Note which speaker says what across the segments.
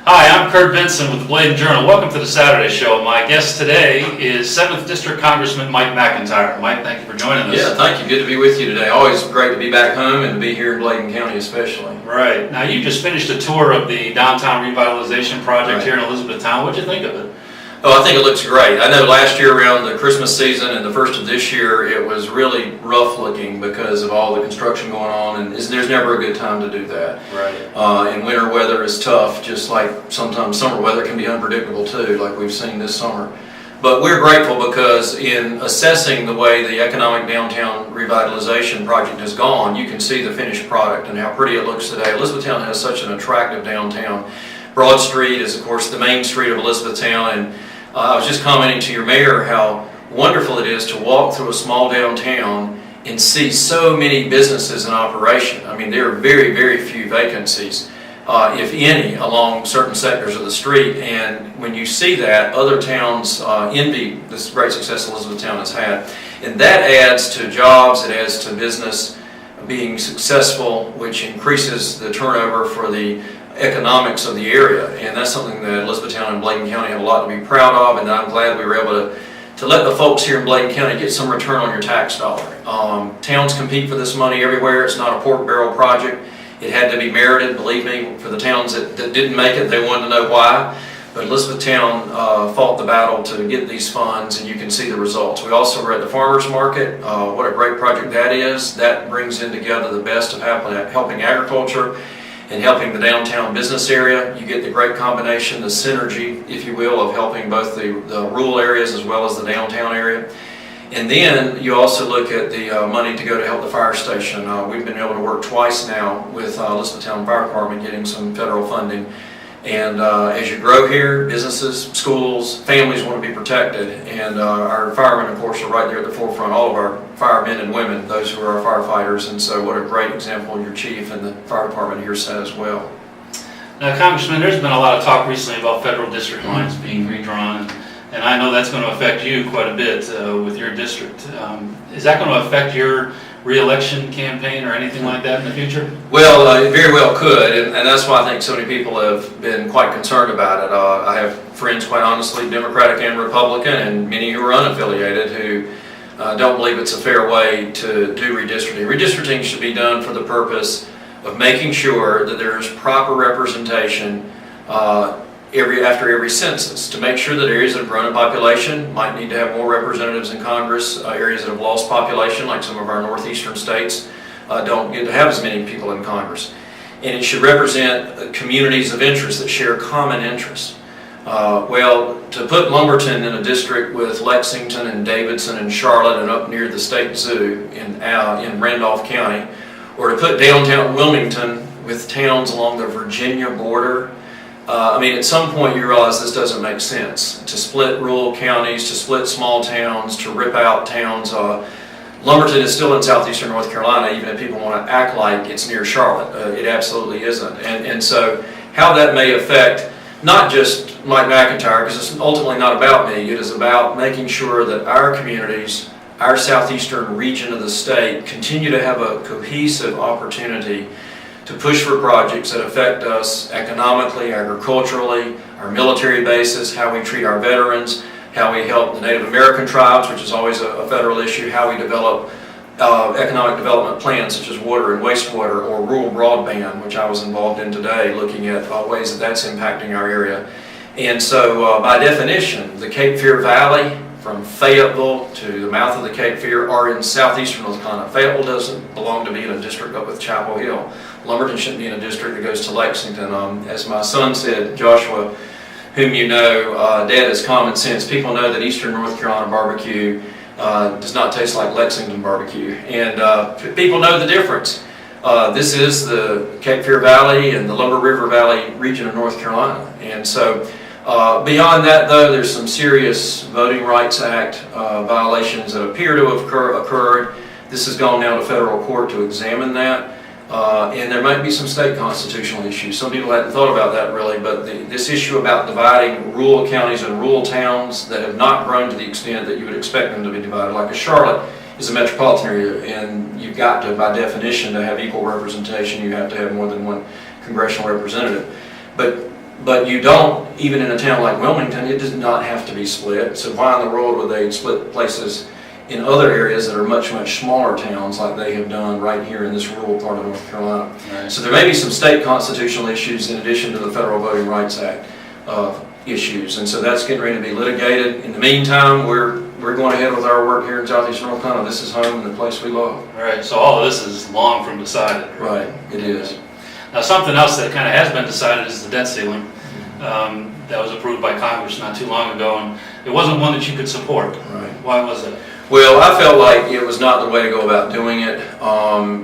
Speaker 1: Hi, I'm Kurt Benson with the Bladen Journal. Welcome to the Saturday Show. My guest today is 7th District Congressman Mike McIntyre. Mike, thank you for joining us.
Speaker 2: Yeah, thank you. Good to be with you today. Always great to be back home and to be here in Bladen County especially.
Speaker 1: Right. Now, you just finished a tour of the downtown revitalization project here in Elizabethtown. What did you think of it?
Speaker 2: Oh, I think it looks great. I know last year around the Christmas season and the first of this year, it was really rough looking because of all the construction going on, and there's never a good time to do that.
Speaker 1: Right.
Speaker 2: And winter weather is tough, just like sometimes summer weather can be unpredictable too, like we've seen this summer. But we're grateful because in assessing the way the economic downtown revitalization project has gone, you can see the finished product and how pretty it looks today. Elizabethtown has such an attractive downtown. Broad Street is, of course, the main street of Elizabethtown, and I was just commenting to your mayor how wonderful it is to walk through a small downtown and see so many businesses in operation. I mean, there are very, very few vacancies, if any, along certain sectors of the street. And when you see that, other towns envy this great success Elizabethtown has had. And that adds to jobs, it adds to business being successful, which increases the turnover for the economics of the area, and that's something that Elizabethtown and Bladen County have a lot to be proud of, and I'm glad we were able to let the folks here in Bladen County get some return on your tax dollar. Towns compete for this money everywhere. It's not a pork barrel project. It had to be merited, believe me. For the towns that didn't make it, they wanted to know why, but Elizabethtown fought the battle to get these funds, and you can see the results. We also were at the farmers market. What a great project that is. That brings in together the best of helping agriculture and helping the downtown business area. You get the great combination, the synergy, if you will, of helping both the rural areas as well as the downtown area. And then you also look at the money to go to help the fire station. We've been able to work twice now with Elizabethtown Fire Department getting some federal funding. And as you grow here, businesses, schools, families want to be protected. And our firemen, of course, are right there at the forefront, all of our firemen and women, those who are our firefighters. And so what a great example your chief and the fire department here set as well.
Speaker 1: Now, Congressman, there's been a lot of talk recently about federal district lines being redrawn, and I know that's going to affect you quite a bit with your district. Is that going to affect your re-election campaign or anything like that in the future?
Speaker 2: Well, it very well could, and that's why I think so many people have been quite concerned about it. I have friends, quite honestly, Democratic and Republican, and many who are unaffiliated who don't believe it's a fair way to do redistricting. Redistricting should be done for the purpose of making sure that there is proper representation after every census, to make sure that areas that have grown in population might need to have more representatives in Congress. Areas that have lost population, like some of our northeastern states, don't get to have as many people in Congress. And it should represent communities of interest that share common interests. Well, to put Lumberton in a district with Lexington and Davidson and Charlotte and up near the state zoo in Randolph County, or to put downtown Wilmington with towns along the Virginia border, I mean, at some point you realize this doesn't make sense. To split rural counties, to split small towns, to rip out towns. Lumberton is still in southeastern North Carolina, even if people want to act like it's near Charlotte. It absolutely isn't. And so how that may affect not just Mike McIntyre, because it's ultimately not about me, it is about making sure that our communities, our southeastern region of the state, continue to have a cohesive opportunity to push for projects that affect us economically, agriculturally, our military bases, how we treat our veterans, how we help the Native American tribes, which is always a federal issue, how we develop economic development plans such as water and wastewater, or rural broadband, which I was involved in today, looking at ways that that's impacting our area. And so by definition, the Cape Fear Valley, from Fayetteville to the mouth of the Cape Fear, are in southeastern North Carolina. Fayetteville doesn't belong to be in a district up with Chapel Hill. Lumberton shouldn't be in a district that goes to Lexington. As my son said, Joshua, whom you know, Dad is common sense. People know that eastern North Carolina barbecue does not taste like Lexington barbecue, and people know the difference. This is the Cape Fear Valley and the Lumber River Valley region of North Carolina, and so beyond that, though, there's some serious Voting Rights Act violations that appear to have occurred. This has gone now to federal court to examine that. And there might be some state constitutional issues. Some people hadn't thought about that really, but this issue about dividing rural counties and rural towns that have not grown to the extent that you would expect them to be divided, like a Charlotte is a metropolitan area, and you've got to, by definition, to have equal representation, you have to have more than one congressional representative. But But you don't, even in a town like Wilmington, it does not have to be split. So why in the world would they split places in other areas that are much, much smaller towns like they have done right here in this rural part of North Carolina?
Speaker 1: Right.
Speaker 2: So there may be some state constitutional issues in addition to the Federal Voting Rights Act issues. And so that's getting ready to be litigated. In the meantime, we're going ahead with our work here in Southeast North Carolina. This is home and the place we love.
Speaker 1: All right, so all of this is long from decided.
Speaker 2: Right, it is.
Speaker 1: Now, something else that kind of has been decided is the debt ceiling. That was approved by Congress not too long ago, and it wasn't one that you could support.
Speaker 2: Right.
Speaker 1: Why was that?
Speaker 2: Well, I felt like it was not the way to go about doing it.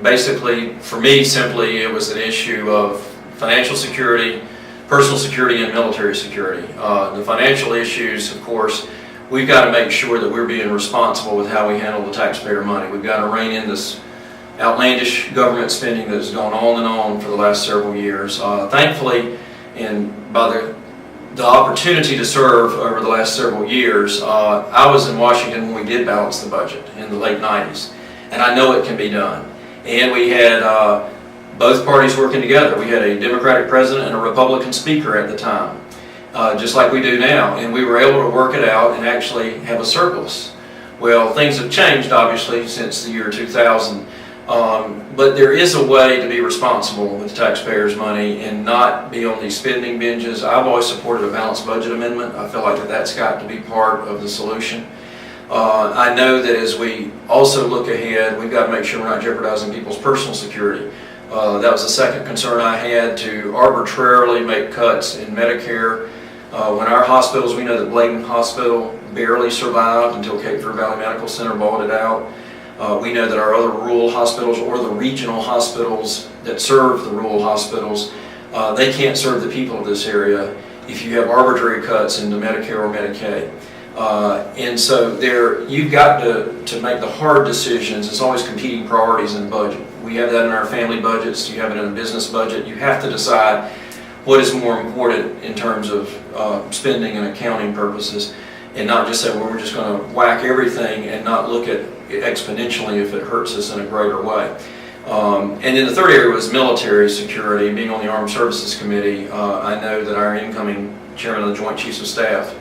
Speaker 2: Basically, for me, simply, it was an issue of financial security, personal security, and military security. The financial issues, of course, we've got to make sure that we're being responsible with how we handle the taxpayer money. We've got to rein in this outlandish government spending that has gone on and on for the last several years. Thankfully, and by the opportunity to serve over the last several years, I was in Washington when we did balance the budget in the late 90s, and I know it can be done. And we had both parties working together. We had a Democratic president and a Republican speaker at the time, just like we do now, and we were able to work it out and actually have a surplus. Well, things have changed, obviously, since the year 2000. But there is a way to be responsible with taxpayers' money and not be on these spending binges. I've always supported a balanced budget amendment. I feel like that's got to be part of the solution. I know that as we also look ahead, we've got to make sure we're not jeopardizing people's personal security. That was the second concern I had, to arbitrarily make cuts in Medicare. When our hospitals, we know that Bladen Hospital barely survived until Cape Fear Valley Medical Center bought it out. We know that our other rural hospitals, or the regional hospitals that serve the rural hospitals, they can't serve the people of this area if you have arbitrary cuts into Medicare or Medicaid. And so you've got to make the hard decisions. It's always competing priorities in the budget. We have that in our family budgets. You have it in a business budget. You have to decide what is more important in terms of spending and accounting purposes, and not just say, well, we're just going to whack everything and not look at it exponentially if it hurts us in a greater way. And then the third area was military security. Being on the Armed Services Committee, I know that our incoming chairman of the Joint Chiefs of Staff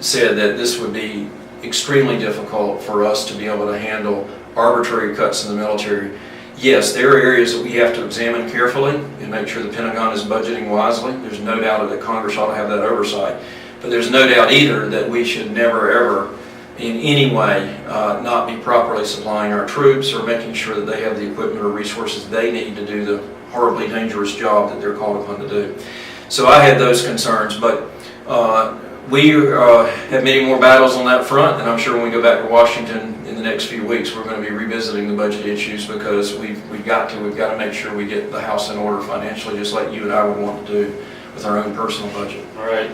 Speaker 2: said that this would be extremely difficult for us to be able to handle arbitrary cuts in the military. Yes, there are areas that we have to examine carefully and make sure the Pentagon is budgeting wisely. There's no doubt that Congress ought to have that oversight. But there's no doubt either that we should never, ever, in any way, not be properly supplying our troops or making sure that they have the equipment or resources they need to do the horribly dangerous job that they're called upon to do. So I had those concerns, but we have many more battles on that front, and I'm sure when we go back to Washington in the next few weeks, we're going to be revisiting the budget issues, because we've got to make sure we get the house in order financially, just like you and I would want to do with our own personal budget.
Speaker 1: All right.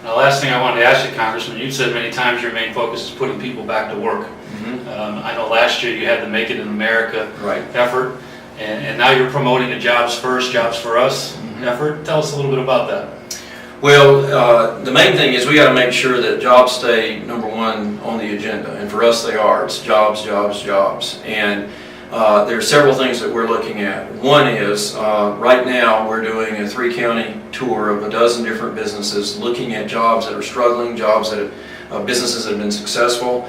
Speaker 1: Now, last thing I wanted to ask you, Congressman, you've said many times your main focus is putting people back to work.
Speaker 2: Mm-hmm.
Speaker 1: I know last year you had the Make It in America effort, and now you're promoting a Jobs First, Jobs for Us effort. Tell us a little bit about that.
Speaker 2: Well, the main thing is we got to make sure that jobs stay number one on the agenda, and for us they are. It's jobs, jobs, jobs. And there are several things that we're looking at. One is, right now we're doing a 3-county tour of a dozen different businesses, looking at jobs that are struggling, jobs that businesses that have been successful,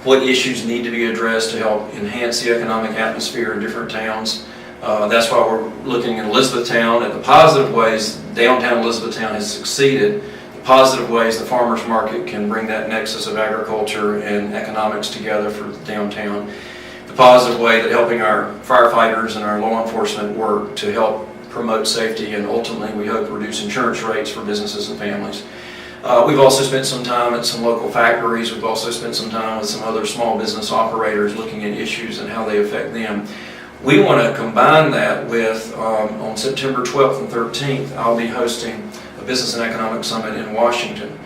Speaker 2: what issues need to be addressed to help enhance the economic atmosphere in different towns. That's why we're looking in Elizabethtown at the positive ways downtown Elizabethtown has succeeded, the positive ways the farmers market can bring that nexus of agriculture and economics together for downtown, the positive way that helping our firefighters and our law enforcement work to help promote safety and ultimately we hope reduce insurance rates for businesses and families. We've also spent some time at some local factories. We've also spent some time with some other small business operators looking at issues and how they affect them. We want to combine that with, on September 12th and 13th, I'll be hosting a Business and Economic Summit in Washington.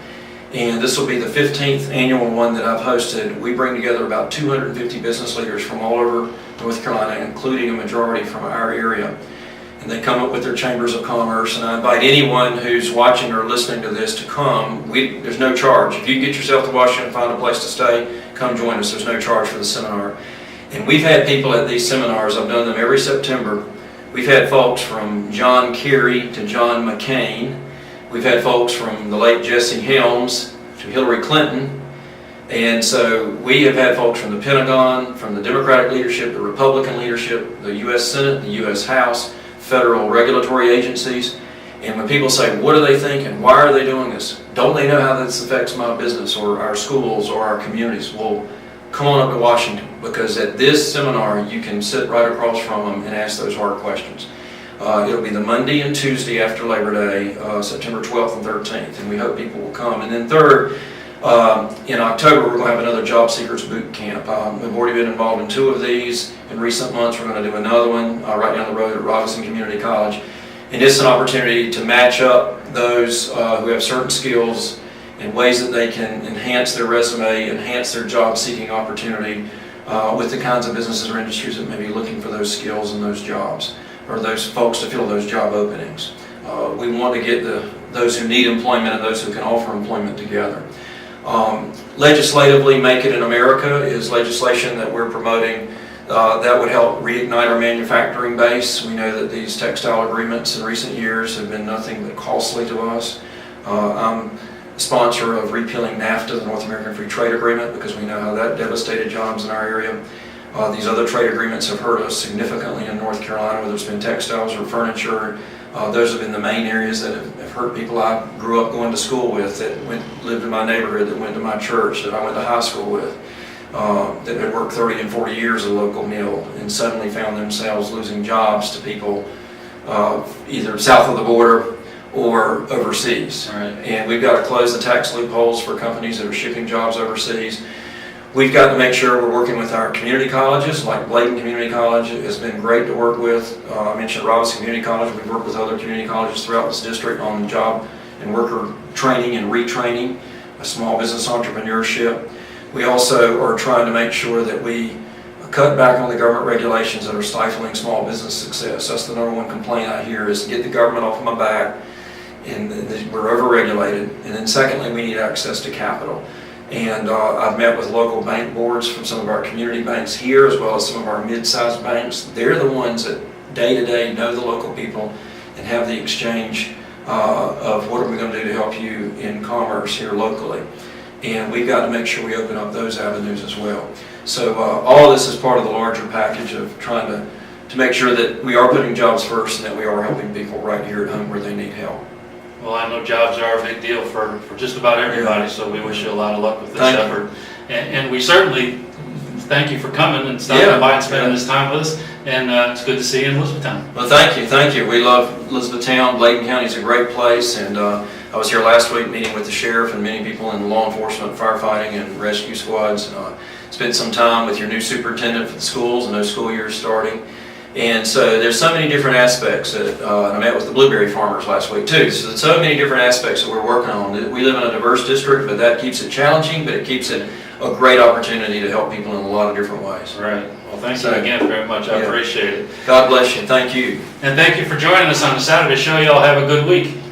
Speaker 2: And this will be the 15th annual one that I've hosted. We bring together about 250 business leaders from all over North Carolina, including a majority from our area. And they come up with their chambers of commerce, and I invite anyone who's watching or listening to this to come. There's no charge. If you get yourself to Washington and find a place to stay, come join us. There's no charge for the seminar. And we've had people at these seminars, I've done them every September. We've had folks from John Kerry to John McCain, We've had folks from the late Jesse Helms to Hillary Clinton. And so we have had folks from the Pentagon, from the Democratic leadership, the Republican leadership, the U.S. Senate, the U.S. House, federal regulatory agencies. And when people say, what are they thinking? Why are they doing this? Don't they know how this affects my business or our schools or our communities? Well, come on up to Washington, because at this seminar you can sit right across from them and ask those hard questions. It'll be the Monday and Tuesday after Labor Day, September 12th and 13th, and we hope people will come. And then third, in October, we're going to have another Job Seekers Boot Camp. We've already been involved in 2 of these. In recent months, we're going to do another one right down the road at Robinson Community College. And it's an opportunity to match up those who have certain skills in ways that they can enhance their resume, enhance their job-seeking opportunity with the kinds of businesses or industries that may be looking for those skills and those jobs, or those folks to fill those job openings. We want to get those who need employment and those who can offer employment together. Legislatively, Make It in America is legislation that we're promoting that would help reignite our manufacturing base. We know that these textile agreements in recent years have been nothing but costly to us. I'm a sponsor of repealing NAFTA, the North American Free Trade Agreement, because we know how that devastated jobs in our area. These other trade agreements have hurt us significantly in North Carolina, whether it's been textiles or furniture. Those have been the main areas that have hurt people I grew up going to school with, that lived in my neighborhood, that went to my church, that I went to high school with, that had worked 30 and 40 years at a local mill and suddenly found themselves losing jobs to people either south of the border or overseas.
Speaker 1: Right.
Speaker 2: And we've got to close the tax loopholes for companies that are shipping jobs overseas. We've got to make sure we're working with our community colleges, like Bladen Community College has been great to work with. I mentioned Robinson Community College. We've worked with other community colleges throughout this district on job and worker training and retraining, small business entrepreneurship. We also are trying to make sure that we cut back on the government regulations that are stifling small business success. That's the number one complaint I hear, is get the government off my back, and we're overregulated. And then secondly, we need access to capital. And I've met with local bank boards from some of our community banks here, as well as some of our mid-sized banks. They're the ones that day to day know the local people and have the exchange of what are we going to do to help you in commerce here locally. And we've got to make sure we open up those avenues as well. So all of this is part of the larger package of trying to make sure that we are putting jobs first and that we are helping people right here at home where they need help.
Speaker 1: Well, I know jobs are a big deal for just about everybody, so we wish you a lot of luck with this effort. And we certainly thank you for coming and stopping by and spending this time with us. And it's good to see you in Elizabethtown.
Speaker 2: Well, thank you. We love Elizabethtown. Bladen County is a great place, and I was here last week meeting with the sheriff and many people in law enforcement, firefighting, and rescue squads. Spent some time with your new superintendent for the schools, and those school years starting. And so there's so many different aspects that, I met with the blueberry farmers last week too. So there's so many different aspects that we're working on. We live in a diverse district, but that keeps it challenging, but it keeps it a great opportunity to help people in a lot of different ways.
Speaker 1: Right. Well, thank you again very much. I appreciate it.
Speaker 2: God bless you. Thank you.
Speaker 1: And thank you for joining us on the Saturday show. Y'all have a good week.